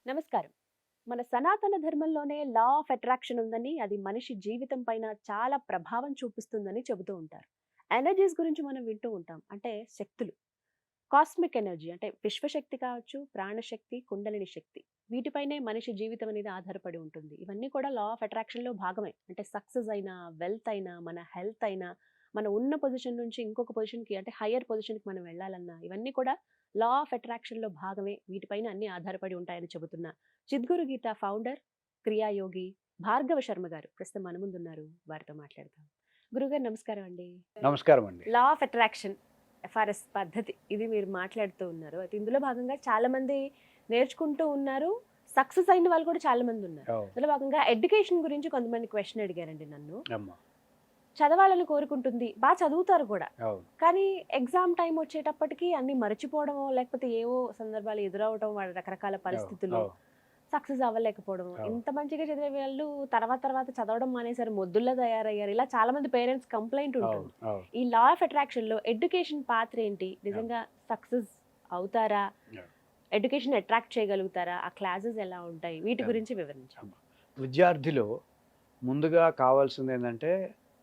నమస్కారం. మన సనాతన ధర్మంలోనే లా ఆఫ్ అట్రాక్షన్ ఉందని, అది మనిషి జీవితం పైన చాలా ప్రభావం చూపిస్తుందని చెబుతూ ఉంటారు. ఎనర్జీస్ గురించి మనం వింటూ ఉంటాం. అంటే శక్తులు. కాస్మిక్ ఎనర్జీ అంటే విశ్వశక్తి కావచ్చు, ప్రాణశక్తి, కుండలిని శక్తి. వీటిపైనే మనిషి జీవితం అనేది ఆధారపడి ఉంటుంది. ఇవన్నీ కూడా లా ఆఫ్ అట్రాక్షన్‌లో భాగమే. అంటే సక్సెస్ అయినా, వెల్త్ అయినా, మన హెల్త్ అయినా, మనం ఉన్న పొజిషన్ నుంచి ఇంకొక పొజిషన్‌కి అంటే హైయర్ పొజిషన్‌కి మనం వెళ్ళాలన్నా, ఇవన్నీ కూడా లా ఆఫ్ అట్రాక్షన్‌లో భాగమే. వీటిపైన అన్నీ ఆధారపడి ఉంటాయని చెబుతున్న చిద్గురు గీత ఫౌండర్, క్రియాయోగి భార్గవ శర్మ గారు ప్రస్తుతం మన ముందున్నారు. వారితో మాట్లాడదాం. గురుగారు నమస్కారం అండి. నమస్కారం అండి. లా ఆఫ్ అట్రాక్షన్ ఎఫ్ఆర్ఎస్ పద్ధతి ఇది మీరు మాట్లాడుతూ ఉన్నారు. అయితే ఇందులో భాగంగా చాలా మంది నేర్చుకుంటూ ఉన్నారు. సక్సెస్ అయిన వాళ్ళు కూడా చాలా మంది ఉన్నారు. అవును. అందులో భాగంగా ఎడ్యుకేషన్ గురించి కొంతమంది క్వశ్చన్ అడిగారండి నన్ను. అమ్మ. చదవాలని కోరుకుంటుంది. చదువుతారు కూడా. అవును. కానీ ఎగ్జామ్ టైమ్ వచ్చేటప్పటికి అన్నీ మర్చిపోవడమో, లేకపోతే ఏవో సందర్భాలు ఎదురవ్వటం, వాళ్ళ రకరకాల అవును. పరిస్థితులు అవును. సక్సెస్ అవ్వలేకపోవడం. అవును. ఇంత మంచిగా చదివే వాళ్ళు తర్వాత చదవడం మానేసారు. మొద్దుల్లా తయారయ్యారు. ఇలా చాలా మంది పేరెంట్స్ కంప్లెయింట్ అవును. ఉంటుంది. అవును. ఈ లా ఆఫ్ అట్రాక్షన్‌లో ఎడ్యుకేషన్ పాత్ర ఏంటి? నిజంగా సక్సెస్ అవుతారా? అవును. ఎడ్యుకేషన్ అట్రాక్ట్ చేయగలుగుతారా? ఆ క్లాసెస్ ఎలా ఉంటాయి? వీటి అవును. గురించి వివరించండి. అమ్మ. విద్యార్థిలో ముందుగా కావాల్సిందేందంటే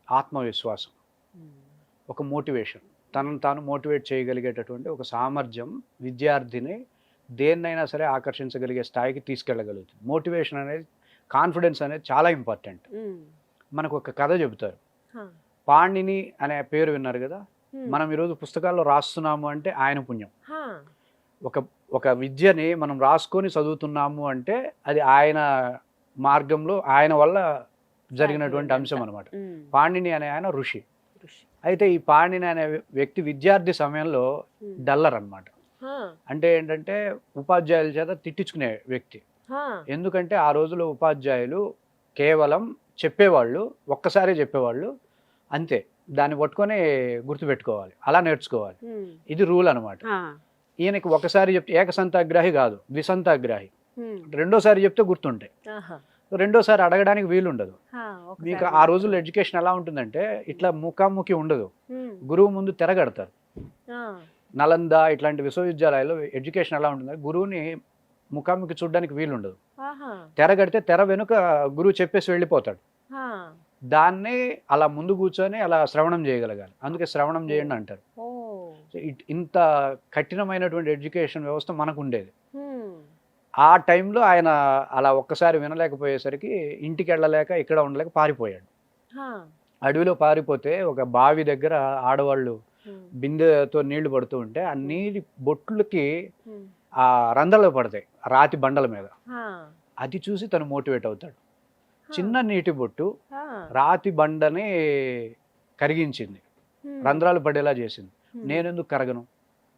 ఆత్మవిశ్వాసం. హ్మ్. ఒక మోటివేషన్. తనను తాను మోటివేట్ చేయగలిగేటటువంటి ఒక సామర్థ్యం విద్యార్థిని దేన్నైనా సరే ఆకర్షించగలిగే స్థాయికి తీసుకెళ్ళగలుగుతుంది. మోటివేషన్ అనేది, కాన్ఫిడెన్స్ అనేది చాలా ఇంపార్టెంట్. హ్మ్. మనకొక కథ చెబుతారు. హా! పాణిని అనే పేరు విన్నారు గదా! హ్మ్. మనం ఈరోజు పుస్తకాల్లో రాస్తున్నాము అంటే ఆయన పుణ్యం. హా! ఒక ఒక విద్యని మనం రాసుకొని చదువుతున్నాము అంటే అది ఆయన మార్గంలో ఆయన వల్ల జరిగినటువంటి అంశం సాధ్యమైనంత. అనమాట. హ్మ్. పాణిని అనే ఆయన ఋషి. కృషి. అయితే ఈ పాణిని అనే వ్యక్తి విద్యార్థి సమయంలో హ్మ్. డల్లర్ అనమాట. హా! అంటే ఏంటంటే ఉపాధ్యాయుల చేత తిట్టించుకునే వ్యక్తి. హా! ఎందుకంటే ఆ రోజుల్లో ఉపాధ్యాయులు కేవలం చెప్పేవాళ్ళు, ఒక్కసారే చెప్పేవాళ్ళు. అంతే. దాన్ని పట్టుకొని గుర్తుపెట్టుకోవాలి. అలా నేర్చుకోవాలి. హ్మ్. ఇది రూల్ అనమాట. ఆ! ఈయనకి ఒకసారి చెప్తే ఏకసంతాగ్రాహి కాదు, ద్విసంతాగ్రాహి. హ్మ్. రెండోసారి చెప్తే గుర్తుంటాయి. ఆహా! రెండోసారి అడగడానికి వీలుండదు. ఆ! మీకు ఒకసారి ఆ గుర్తు. రోజుల్లో ఎడ్యుకేషన్ ఎలా ఉంటుందంటే, ఇట్లా ముఖాముఖి ఉండదు. హ్మ్. గురువు ముందు తెరగడతారు. ఆ! నలంద ఇట్లాంటి విశ్వవిద్యాలయాల్లో ఎడ్యుకేషన్ ఎలా ఉంటుందంటే, గురువుని ముఖాముఖి చూడడానికి వీలుండదు. ఆహా! తెరగడితే తెర వెనుక గురువు చెప్పేసి వెళ్ళిపోతాడు. ఆ! దాన్ని అలా ముందు కూర్చొని అలా శ్రవణం చేయగలగాలి. అందుకే శ్రవణం అబ్బో! చేయండి అంటారు. ఓహ్! సో, ఇంత కఠినమైనటువంటి ఎడ్యుకేషన్ వ్యవస్థ మనకుండేది. హ్మ్. ఆ టైంలో ఆయన అలా ఒక్కసారి వినలేకపోయేసరికి ఇంటికెళ్ళలేక, ఇక్కడ ఉండలేక పారిపోయాడు. ఆ! అడవిలో పారిపోతే ఒక బావి దగ్గర ఆడవాళ్ళు హ్మ్. బిందెతో నీళ్లు పడుతూ ఉంటే, ఆ హ్మ్. నీటి బొట్లకి హ్మ్. ఆ రంధ్రాలు పడతాయి రాతి బండల మీద. ఆ! అది చూసి తను మోటివేట్ అవుతాడు. ఆ! చిన్న నీటి బొట్టు ఆ! రాతి బండని కరిగించింది. హ్మ్. రంధ్రాలు పడేలా చేసింది. హ్మ్. నేనెందుకు కరగను?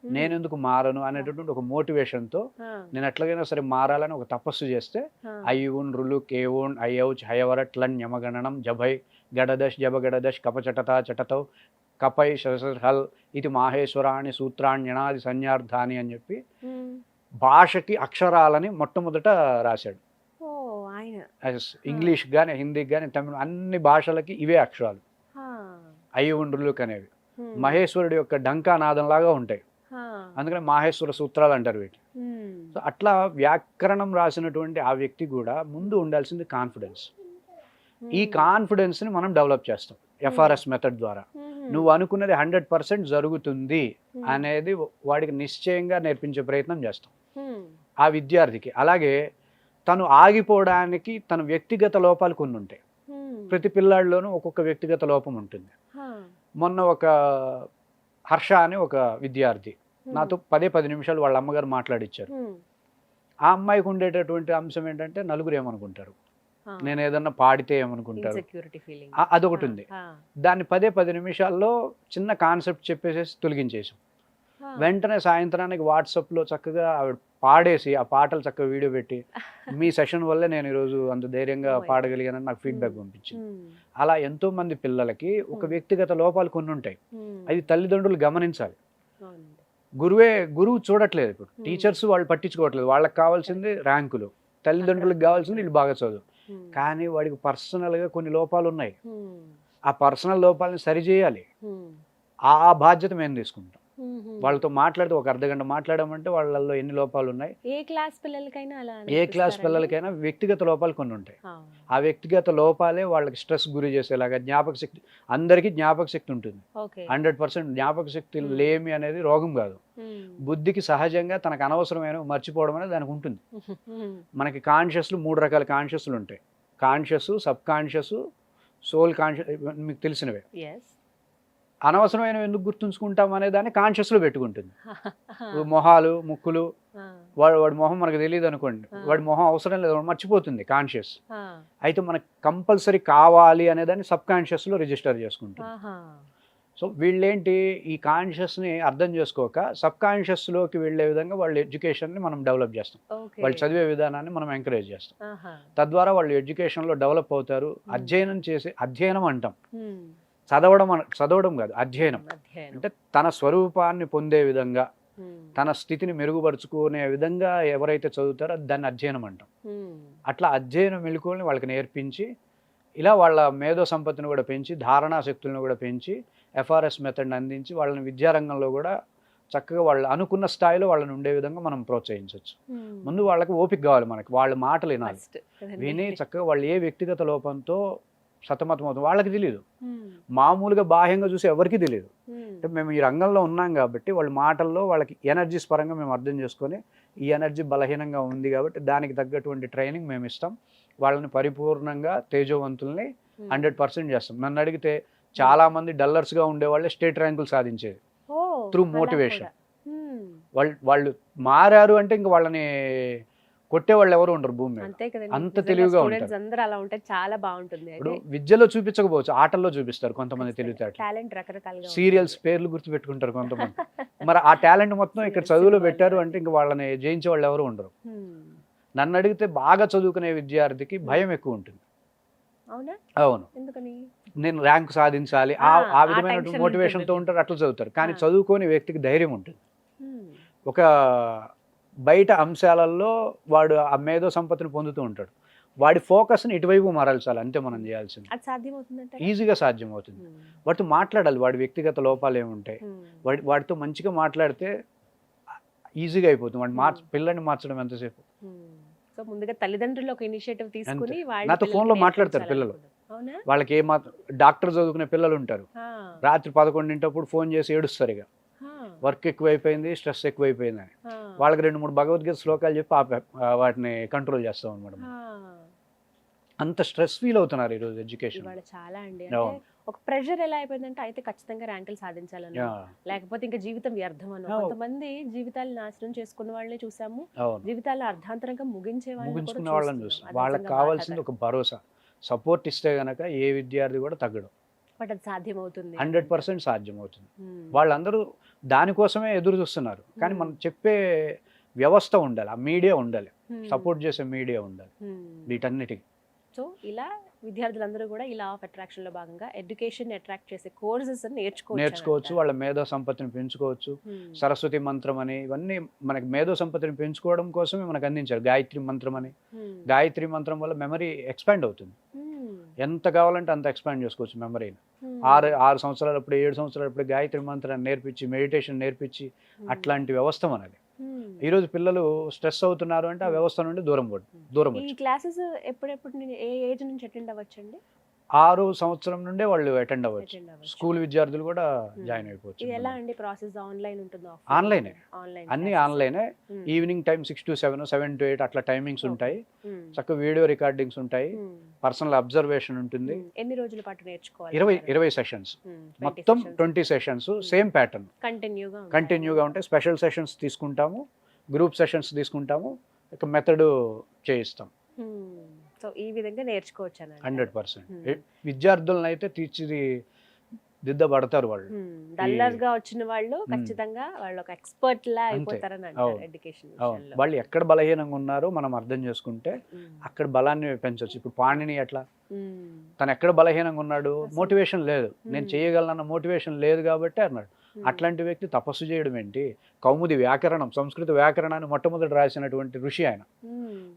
హ్మ్. నేనెందుకు మారను? అబ్బా! అనేటటువంటి ఒక మోటివేషన్‌తో ఆ! నేను ఎట్లాగైనా సరే మారాలని ఒక తపస్సు చేస్తే, ఆ! అయ్యున్ రులుక్ ఏవున్ అయ్యౌచ్ హయవరట్లన్ యమగణనం జభై గడదశ్ జబగడదశ్ కపచటతా చటతౌ కపై శశహల్ ఇది మాహేశ్వరాణి సూత్రాణ్యనాది సంజ్ఞార్థాని అని చెప్పి హ్మ్. భాషకి అక్షరాలని మొట్టమొదట రాశాడు. ఓహ్! ఆయన. ఆ! ఇంగ్లీష్‌కి గాని, హిందీకి గాని, తమిళ్ అన్ని భాషలకి ఇవే అక్షరాలు. ఆ! అయ్యున్ రులుక్ అనేవి. హ్మ్. మహేశ్వరుడి యొక్క ఢంకానాదంలాగా ఉంటాయి. ఆ! అందుకని మాహేశ్వర సూత్రాలు అంటారు వీటిని. హ్మ్. సో, అట్లా వ్యాకరణం రాసినటువంటి ఆ వ్యక్తి గూడా ముందు హ్మ్. ఉండాల్సింది కాన్ఫిడెన్స్. ఈ హ్మ్. కాన్ఫిడెన్స్‌ని మనం డెవలప్ చేస్తాం హ్మ్. ఎఫ్ఆర్ఎస్ మెథడ్ ద్వారా. హుహు. నువ్వు అనుకున్నది 100% జరుగుతుంది హ్మ్. అనేది వాడికి నిశ్చయంగా నేర్పించే ప్రయత్నం చేస్తాం. హ్మ్. ఆ విద్యార్థికి. అలాగే తను ఆగిపోవడానికి తన వ్యక్తిగత లోపాలు కొన్నుంటాయి. హ్మ్. ప్రతి పిల్లాడిలోనూ ఒక్కొక్క వ్యక్తిగత లోపం ఉంటుంది. ఆ! మొన్న ఒక హర్ష అని ఒక విద్యార్థి హ్మ్. నాతో 10 నిమిషాలు వాళ్ళ అమ్మగారు మాట్లాడిచ్చారు. హ్మ్. ఆ అమ్మాయికి ఉండేటటువంటి అంశం ఏంటంటే నలుగురు ఏమనుకుంటారు? ఆ! నేనేదన్నా పాడితే ఏమనుకుంటారు? Insecurity feeling. ఆ! అదొకటుంది. ఆ! దాన్ని 10 నిమిషాల్లో చిన్న కాన్సెప్ట్ చెప్పేసేసి తొలగించేసాం. ఆ! వెంటనే సాయంత్రానికి వాట్సాప్‌లో చక్కగా ఆవిడ పాడేసి, ఆ పాటలు చక్కగా వీడియో పెట్టి, మీ సెషన్ వల్లే నేను ఈరోజు అంత ధైర్యంగా ఓహ్ మై గాడ్! పాడగలిగానని నాకు హ్మ్. ఫీడ్‌బ్యాక్ పంపించింది. హ్మ్. అలా ఎంతోమంది పిల్లలకి ఒక హ్మ్. వ్యక్తిగత లోపాలు కొన్నుంటాయి. హ్మ్. అది తల్లిదండ్రులు గమనించాలి. అవునండి. గురువు చూడట్లేదు ఇప్పుడు. హ్మ్. టీచర్స్ వాళ్ళు పట్టించుకోవట్లేదు. వాళ్ళకి కావాల్సింది కరెక్ట్. ర్యాంకులు. అక్కడ తల్లిదండ్రులకు గావాల్సింది మాత్రమే. ఈళ్ళు బాగా చదువు. హ్మ్. కానీ వాడికి పర్సనల్‌గా కొన్ని లోపాలున్నాయి. హ్మ్. ఆ పర్సనల్ లోపాలని సరిజేయాలి. హ్మ్. ఆ బాధ్యత మేము తీసుకుంటాం. వాళ్ళతో మాట్లాడితే ఒక అర్ధగంట మాట్లాడామంటే వాళ్ళల్లో ఎన్ని లోపాలు ఉన్నాయి. ఏ క్లాస్ పిల్లలకైనా అలా ఏ క్లాస్ పిల్లలకైనా వ్యక్తిగత లోపాలు కొన్ని ఉంటాయి. ఆ వ్యక్తిగత లోపాలే వాళ్ళకి స్ట్రెస్ గురి చేసేలాగా. జ్ఞాపక శక్తి, అందరికీ జ్ఞాపక శక్తి ఉంటుంది. 100% జ్ఞాపక శక్తి లేమి అనేది రోగం కాదు. బుద్ధికి సహజంగా తనకు అనవసరమైన మర్చిపోవడం అనేది దానికి ఉంటుంది. మనకి కాన్షియస్లు 3 రకాల కాన్షియస్లు ఉంటాయి. Conscious, subconscious, soul conscious, మీకు తెలిసినవే. అనవసరమైనవి ఎందుకు గుర్తుంచుకుంటాం అనే దాన్ని కాన్షియస్లో పెట్టుకుంటుంది. మొహాలు, ముక్కులు, వాడి మొహం మనకు తెలియదు అనుకోండి, వాడి మొహం అవసరం లేదు, మర్చిపోతుంది కాన్షియస్. అయితే మనకు కంపల్సరీ కావాలి అనేదాన్ని సబ్ కాన్షియస్లో రిజిస్టర్ చేసుకుంటుంది. సో వీళ్ళేంటి, ఈ కాన్షియస్ని అర్థం చేసుకోక సబ్ కాన్షియస్లోకి వెళ్ళే విధంగా వాళ్ళ ఎడ్యుకేషన్ని మనం డెవలప్ చేస్తాం. వాళ్ళు చదివే విధానాన్ని మనం ఎంకరేజ్ చేస్తాం. తద్వారా వాళ్ళు ఎడ్యుకేషన్లో డెవలప్ అవుతారు. అధ్యయనం అంటాం, చదవడం కాదు, అధ్యయనం. అంటే తన స్వరూపాన్ని పొందే విధంగా, తన స్థితిని మెరుగుపరుచుకునే విధంగా ఎవరైతే చదువుతారో దాన్ని అధ్యయనం అంటాం. అట్లా అధ్యయనం మెళుకువల్ని వాళ్ళకి నేర్పించి, ఇలా వాళ్ళ మేధో సంపత్తిని కూడా పెంచి, ధారణా శక్తులను కూడా పెంచి, ఎఫ్ఆర్ఎస్ మెథడ్ని అందించి వాళ్ళని విద్యారంగంలో కూడా చక్కగా వాళ్ళు అనుకున్న స్థాయిలో వాళ్ళని ఉండే విధంగా మనం ప్రోత్సహించవచ్చు. ముందు వాళ్ళకి ఓపిక కావాలి, మనకి వాళ్ళ మాటలు వినాలి. విని చక్కగా వాళ్ళు ఏ వ్యక్తిగత లోపంతో సతమతం అవుతుంది వాళ్ళకి తెలియదు. మామూలుగా బాహ్యంగా చూసి ఎవరికి తెలియదు. అంటే మేము ఈ రంగంలో ఉన్నాం కాబట్టి వాళ్ళ మాటల్లో వాళ్ళకి ఎనర్జీస్ పరంగా మేము అర్థం చేసుకొని, ఈ ఎనర్జీ బలహీనంగా ఉంది కాబట్టి దానికి తగ్గటువంటి ట్రైనింగ్ మేము ఇస్తాం. వాళ్ళని పరిపూర్ణంగా తేజోవంతుల్ని 100% చేస్తాం. నన్ను అడిగితే చాలా మంది డల్లర్స్గా ఉండేవాళ్ళే స్టేట్ ర్యాంకులు సాధించేది త్రూ మోటివేషన్. వాళ్ళు మారారు అంటే ఇంక వాళ్ళని కొట్టేవాళ్ళు ఎవరు ఉండరు భూమి మీద. అంత తెలివిగా ఉంటారు. చాలా బాగుంటుంది. ఇప్పుడు విద్యలో చూపించకపోవచ్చు, ఆటల్లో చూపిస్తారు కొంతమంది తెలివితేటలు. సీరియల్స్ పేర్లు గుర్తు పెట్టుకుంటారు కొంతమంది. మరి ఆ టాలెంట్ మొత్తం ఇక్కడ చదువులో పెట్టారు అంటే ఇంక వాళ్ళని జయించే వాళ్ళు ఎవరు ఉండరు. నన్ను అడిగితే బాగా చదువుకునే విద్యార్థికి భయం ఎక్కువ ఉంటుంది. అవును, నేను ర్యాంక్ సాధించాలి ఆ విధమైన మోటివేషన్తో ఉంటారు, అట్లా చదువుతారు. కానీ చదువుకోని వ్యక్తికి ధైర్యం ఉంటుంది. ఒక బయట అంశాలలో వాడు ఆ మేధో సంపత్తిని పొందుతూ ఉంటాడు. వాడి ఫోకస్ని ఇటువైపు మరల్చాలి, అంతే మనం చేయాల్సింది. ఈజీగా సాధ్యమవుతుంది. వాటితో మాట్లాడాలి, వాడి వ్యక్తిగత లోపాలు ఏముంటాయి, వాడితో మంచిగా మాట్లాడితే ఈజీగా అయిపోతుంది. వాడి పిల్లల్ని మార్చడం ఎంతసేపు. సో ముందుగా తల్లిదండ్రులు ఒక ఇనిషియేటివ్ తీసుకుని నాతో ఫోన్లో మాట్లాడతారు పిల్లలు. వాళ్ళకి డాక్టర్ చదువుకునే పిల్లలు ఉంటారు, రాత్రి 11 ఫోన్ చేసి ఏడుస్తారు. ఇక వర్క్ ఎక్కువైపోయింది, స్ట్రెస్ ఎక్కువైపోయింది అని వాళ్ళకి 2-3 భగవద్గీత శ్లోకాలు చెప్పి వాటిని కంట్రోల్ చేస్తాం అనమాట. అంత స్ట్రెస్ ఫీల్ అవుతున్నారు ఈరోజు ఎడ్యుకేషన్. చాలా అండి. ఒక ప్రెషర్ ఎలా అయిపోయిందంటే అయితే ఖచ్చితంగా ర్యాంకులు సాధించాలని, లేకపోతే ఇంకా జీవితం వ్యర్థం అని. కొంతమంది జీవితాలు నాశనం చేసుకున్న వాళ్ళని చూసాము, జీవితాలు అర్ధాంతరంగా ముగించుకున్న వాళ్ళని చూస్తాం. వాళ్ళకి కావాల్సింది ఒక భరోసా, సపోర్ట్ ఇస్తే గనక ఏ విద్యార్థి కూడా తగ్గడం. బట్ అది సాధ్యమవుతుంది, 100% సాధ్యమవుతుంది. వాళ్ళందరూ దానికోసమే ఎదురు చూస్తున్నారు. కానీ మనం చెప్పే వ్యవస్థ ఉండాలి, ఆ మీడియా ఉండాలి, సపోర్ట్ చేసే మీడియా ఉండాలి వీటన్నిటికీ. సో ఇలా విద్యార్థులందరూ కూడా ఈ లా ఆఫ్ అట్రాక్షన్ లో భాగంగా ఎడ్యుకేషన్ అట్రాక్ట్ చేసే కోర్సెస్ నేర్చుకోవచ్చు. వాళ్ళ మేధో సంపత్తిని పెంచుకోవచ్చు. సరస్వతి మంత్రం అని ఇవన్నీ మనకి మేధో సంపత్తిని పెంచుకోవడం కోసమే మనకు అందించారు. గాయత్రి మంత్రం అని. గాయత్రి మంత్రం వల్ల మెమరీ ఎక్స్పాండ్ అవుతుంది. ఎంత కావాలంటే అంత ఎక్స్పాండ్ చేసుకోవచ్చు మెమరీని. 6 సంవత్సరాలప్పుడు 7 సంవత్సరాలప్పుడు గాయత్రి మంత్రాన్ని నేర్పించి, మెడిటేషన్ నేర్పించి, అట్లాంటి వ్యవస్థ మనది. ఈరోజు పిల్లలు స్ట్రెస్ అవుతున్నారు అంటే ఆ వ్యవస్థ నుండి దూరం. ఈ క్లాసెస్ ఎప్పుడెప్పుడు ఏ ఏజ్ నుంచి అటెండ్ అవ్వచ్చండి? 6 సంవత్సరం నుండే వాళ్ళు అటెండ్ అవ్వచ్చు. స్కూల్ విద్యార్థులు కూడా జాయిన్ అయిపోవచ్చు. ఎలా అండి ప్రాసెస్? ఆన్లైన్ ఉంటుందా? ఆన్లైనే, అన్ని ఆన్లైనే. ఈవినింగ్ టైం 6 to 7, 7 to 8 అట్లా టైమింగ్స్ ఉంటాయి. చక్కగా వీడియో రికార్డింగ్స్ ఉంటాయి, పర్సనల్ అబ్జర్వేషన్ ఉంటుంది. ఎన్ని రోజుల పాటు నేర్చుకోవాలి? 20 సెషన్స్, మొత్తం 20 సెషన్స్, సేమ్ ప్యాటర్న్ కంటిన్యూగా ఉంటాయి. స్పెషల్ సెషన్స్ తీసుకుంటాము, గ్రూప్ సెషన్స్ తీసుకుంటాము, ఇక మెథడ్ చేయిస్తాం. సో ఈ విధంగా నేర్చుకోవచ్చు. 100% విద్యార్థులను అయితే తీర్చిదిద్దబడతారు వాళ్ళు. డల్లర్ గా వచ్చిన వాళ్ళు ఖచ్చితంగా వాళ్ళు ఒక ఎక్స్పర్ట్ లా అయిపోతారని అంటారు ఎడ్యుకేషన్ విషయంలో. వాళ్ళు ఎక్కడ బలహీనంగా ఉన్నారో మనం అర్థం చేసుకుంటే అక్కడ బలాన్ని పెంచవచ్చు. ఇప్పుడు పాణిని ఎట్లా, తను ఎక్కడ బలహీనంగా ఉన్నాడు, మోటివేషన్ లేదు, నేను చేయగలనన్న మోటివేషన్ లేదు కాబట్టి అన్నాడు. అట్లాంటి వ్యక్తి తపస్సు చేయడం ఏంటి? కౌముది వ్యాకరణం, సంస్కృత వ్యాకరణాన్ని మొట్టమొదటి రాసినటువంటి ఋషి ఆయన.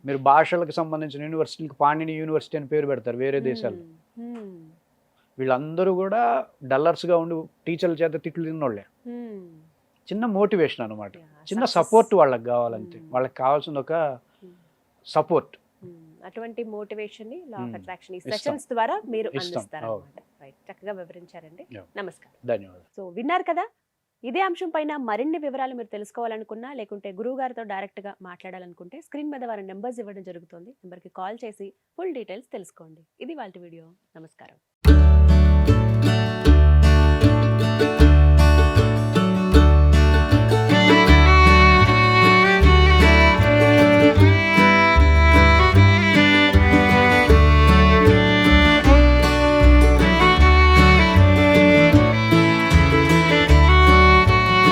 మీరు భాషలకు సంబంధించిన యూనివర్సిటీకి పాణిని యూనివర్సిటీ అని పేరు పెడతారు వేరే దేశాల్లో. వీళ్ళందరూ కూడా డల్లర్స్గా ఉండి టీచర్ల చేత తిట్లు తిన్నోళ్ళే. చిన్న మోటివేషన్ అనమాట. Yeah, చిన్న success. సపోర్ట్ వాళ్ళకి కావాలంతే. వాళ్ళకి కావాల్సిన ఒక సపోర్ట్ అటువంటి మోటివేషన్ ని లా ఆఫ్ Hmm. అట్రాక్షన్ ఈ ఇస్తాం. సెషన్స్ ద్వారా మీరు ఇస్తాం. అందిస్తారన్నమాట. రైట్, చక్కగా వివరించారండి. Yeah. నమస్కారం. ధన్యవాదాలు. సో విన్నారు కదా, ఇదే అంశం పైన మరిన్ని వివరాలు మీరు తెలుసుకోవాలనుకున్నా లేకుంటే గురువు గారితో డైరెక్ట్ గా మాట్లాడాలనుకుంటే స్క్రీన్ మీద వారి నెంబర్స్ ఇవ్వడం జరుగుతుంది. నెంబర్కి కాల్ చేసి ఫుల్ డీటెయిల్స్ తెలుసుకోండి. ఇది వాళ్ళ వీడియో. నమస్కారం.